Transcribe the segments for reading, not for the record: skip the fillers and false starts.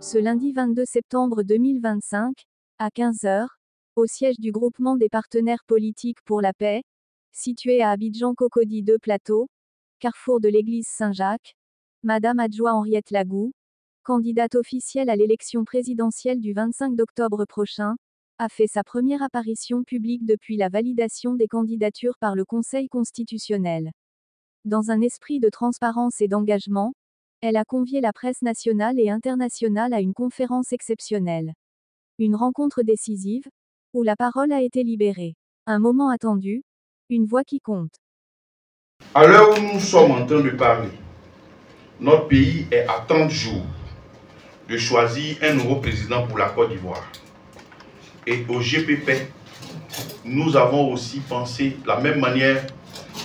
Ce lundi 22 septembre 2025, à 15 h, au siège du Groupement des partenaires politiques pour la paix, situé à Abidjan Cocody 2 Plateau, carrefour de l'église Saint-Jacques, Madame Adjoa Henriette Lagou, candidate officielle à l'élection présidentielle du 25 octobre prochain, a fait sa première apparition publique depuis la validation des candidatures par le Conseil constitutionnel. Dans un esprit de transparence et d'engagement, elle a convié la presse nationale et internationale à une conférence exceptionnelle. Une rencontre décisive, où la parole a été libérée. Un moment attendu, une voix qui compte. À l'heure où nous sommes en train de parler, notre pays est à 30 jours de choisir un nouveau président pour la Côte d'Ivoire. Et au GPP, nous avons aussi pensé de la même manière.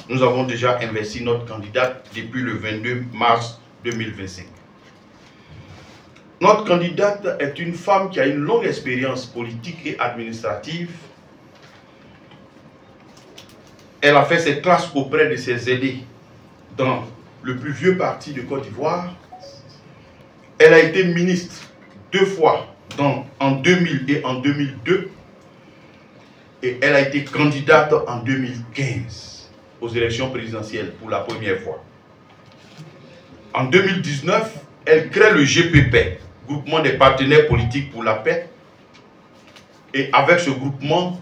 Nous avons déjà investi notre candidate depuis le 22 mars 2025. Notre candidate est une femme qui a une longue expérience politique et administrative. Elle a fait ses classes auprès de ses aînés dans le plus vieux parti de Côte d'Ivoire. Elle a été ministre 2 fois, en 2000 et en 2002. Et elle a été candidate en 2015 aux élections présidentielles pour la première fois. En 2019, elle crée le GPP, Groupement des partenaires politiques pour la paix. Et avec ce groupement,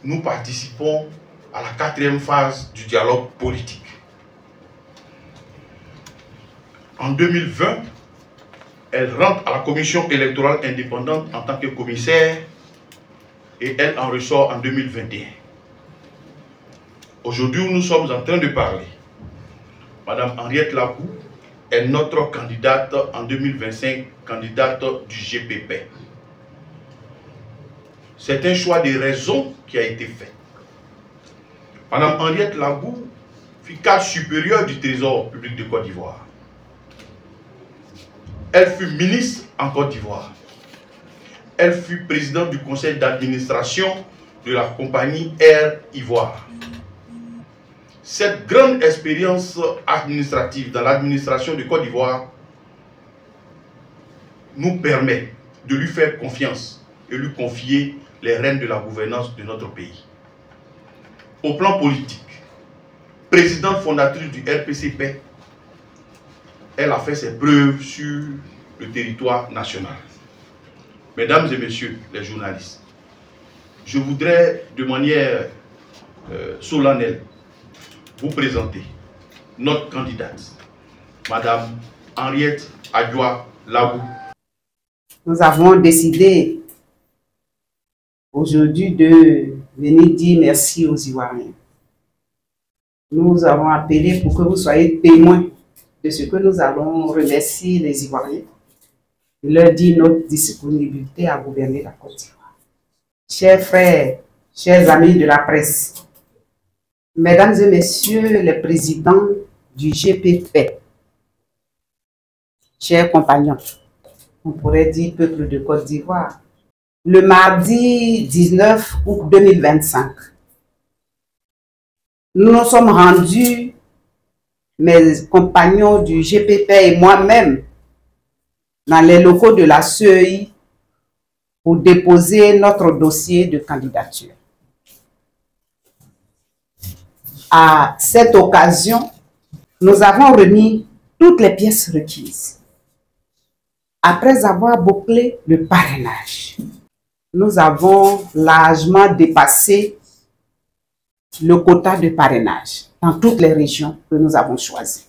nous participons à la 4e phase du dialogue politique. En 2020, elle rentre à la commission électorale indépendante en tant que commissaire et elle en ressort en 2021. Aujourd'hui, nous sommes en train de parler. Madame Henriette Lagou est notre candidate en 2025, candidate du GPP. C'est un choix de raison qui a été fait. Madame Henriette Lagou fut cadre supérieur du Trésor public de Côte d'Ivoire. Elle fut ministre en Côte d'Ivoire. Elle fut présidente du conseil d'administration de la compagnie Air Ivoire. Cette grande expérience administrative dans l'administration de Côte d'Ivoire nous permet de lui faire confiance et lui confier les rênes de la gouvernance de notre pays. Au plan politique, présidente fondatrice du RPCP, elle a fait ses preuves sur le territoire national. Mesdames et messieurs les journalistes, je voudrais de manière solennelle vous présenter notre candidate, Madame Henriette Adjoa Lagou. Nous avons décidé aujourd'hui de venir dire merci aux Ivoiriens. Nous avons appelé pour que vous soyez témoins de ce que nous allons remercier les Ivoiriens et leur dire notre disponibilité à gouverner la Côte d'Ivoire. Chers frères, chers amis de la presse, mesdames et messieurs les présidents du GPP, chers compagnons, on pourrait dire peuple de Côte d'Ivoire, le mardi 19 août 2025, nous nous sommes rendus, mes compagnons du GPP et moi-même, dans les locaux de la CEI pour déposer notre dossier de candidature. À cette occasion, nous avons remis toutes les pièces requises. Après avoir bouclé le parrainage, nous avons largement dépassé le quota de parrainage dans toutes les régions que nous avons choisies.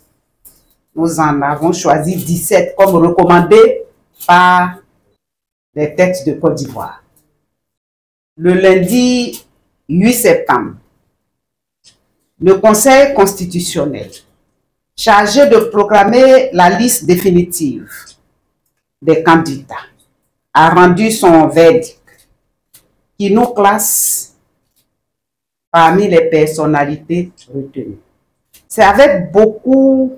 Nous en avons choisi 17 comme recommandé par les têtes de Côte d'Ivoire. Le lundi 8 septembre, le Conseil constitutionnel, chargé de proclamer la liste définitive des candidats, a rendu son verdict qui nous classe parmi les personnalités retenues. C'est avec beaucoup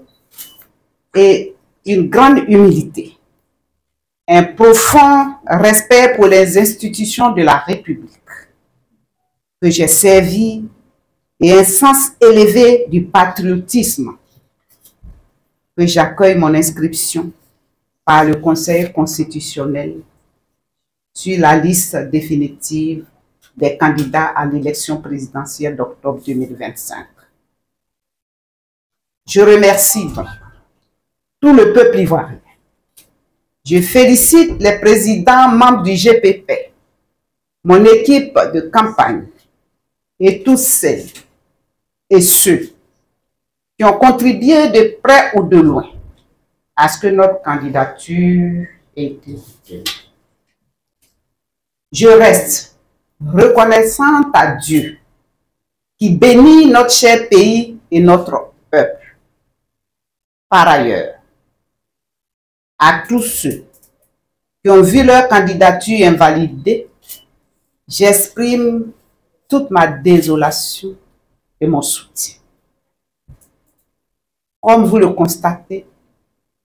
et une grande humilité, un profond respect pour les institutions de la République que j'ai servi et un sens élevé du patriotisme que j'accueille mon inscription par le Conseil constitutionnel sur la liste définitive des candidats à l'élection présidentielle d'octobre 2025. Je remercie donc tout le peuple ivoirien. Je félicite les présidents membres du GPP, mon équipe de campagne et tous celles et ceux qui ont contribué de près ou de loin à ce que notre candidature ait été retenue. Je reste reconnaissante à Dieu qui bénit notre cher pays et notre peuple. Par ailleurs, à tous ceux qui ont vu leur candidature invalidée, j'exprime toute ma désolation et mon soutien. Comme vous le constatez,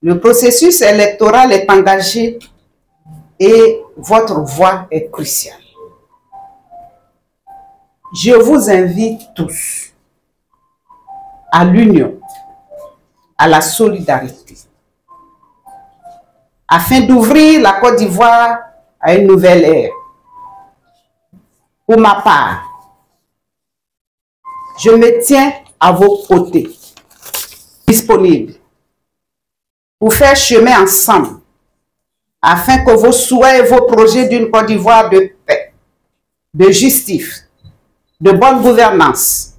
le processus électoral est engagé et votre voix est cruciale. Je vous invite tous à l'union, à la solidarité, afin d'ouvrir la Côte d'Ivoire à une nouvelle ère. Pour ma part, je me tiens à vos côtés, disponible pour faire chemin ensemble afin que vos souhaits et vos projets d'une Côte d'Ivoire de paix, de justice, de bonne gouvernance,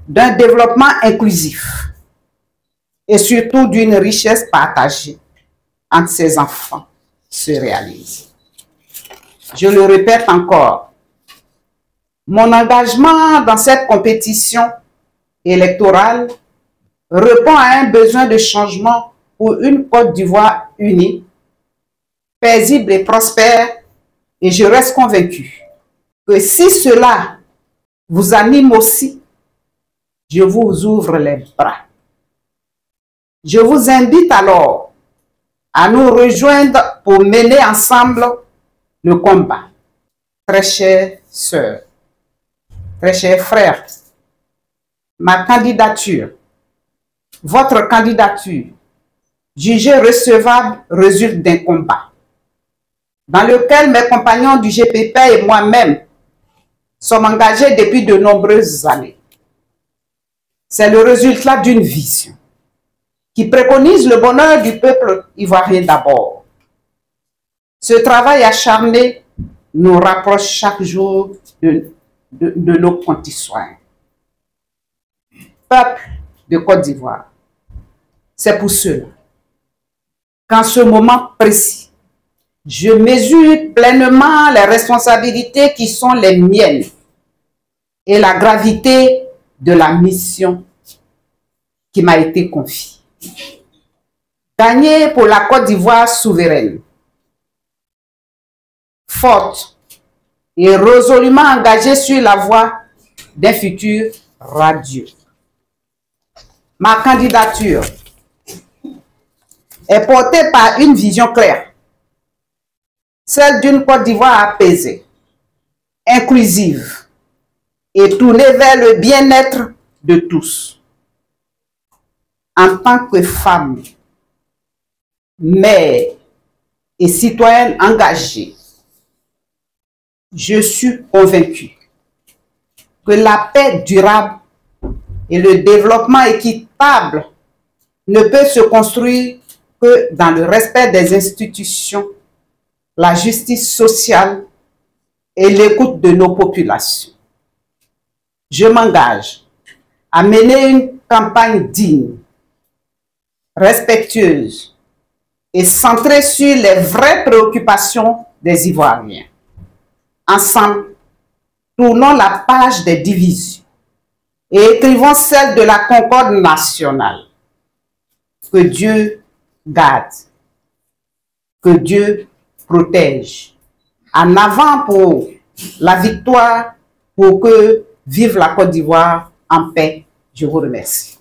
d'un développement inclusif et surtout d'une richesse partagée entre ses enfants se réalisent. Je le répète encore, mon engagement dans cette compétition électorale répond à un besoin de changement pour une Côte d'Ivoire unie, paisible et prospère, et je reste convaincu que si cela vous anime aussi, je vous ouvre les bras. Je vous invite alors à nous rejoindre pour mener ensemble le combat. Très chères sœurs, très chers frères, ma candidature, votre candidature, jugée recevable, résulte d'un combat dans lequel mes compagnons du GPP et moi-même sommes engagés depuis de nombreuses années. C'est le résultat d'une vision qui préconise le bonheur du peuple ivoirien d'abord. Ce travail acharné nous rapproche chaque jour de nos concitoyens. Peuple de Côte d'Ivoire, c'est pour cela qu'en ce moment précis, je mesure pleinement les responsabilités qui sont les miennes et la gravité de la mission qui m'a été confiée. Gagner pour la Côte d'Ivoire souveraine, forte et résolument engagée sur la voie d'un futur radieux. Ma candidature est portée par une vision claire, celle d'une Côte d'Ivoire apaisée, inclusive et tournée vers le bien-être de tous. En tant que femme, mère et citoyenne engagée, je suis convaincue que la paix durable et le développement équitable ne peut se construire que dans le respect des institutions, la justice sociale et l'écoute de nos populations. Je m'engage à mener une campagne digne, respectueuse et centrée sur les vraies préoccupations des Ivoiriens. Ensemble, tournons la page des divisions et écrivons celle de la concorde nationale. Que Dieu garde, que Dieu protège. En avant pour la victoire, pour que vive la Côte d'Ivoire en paix. Je vous remercie.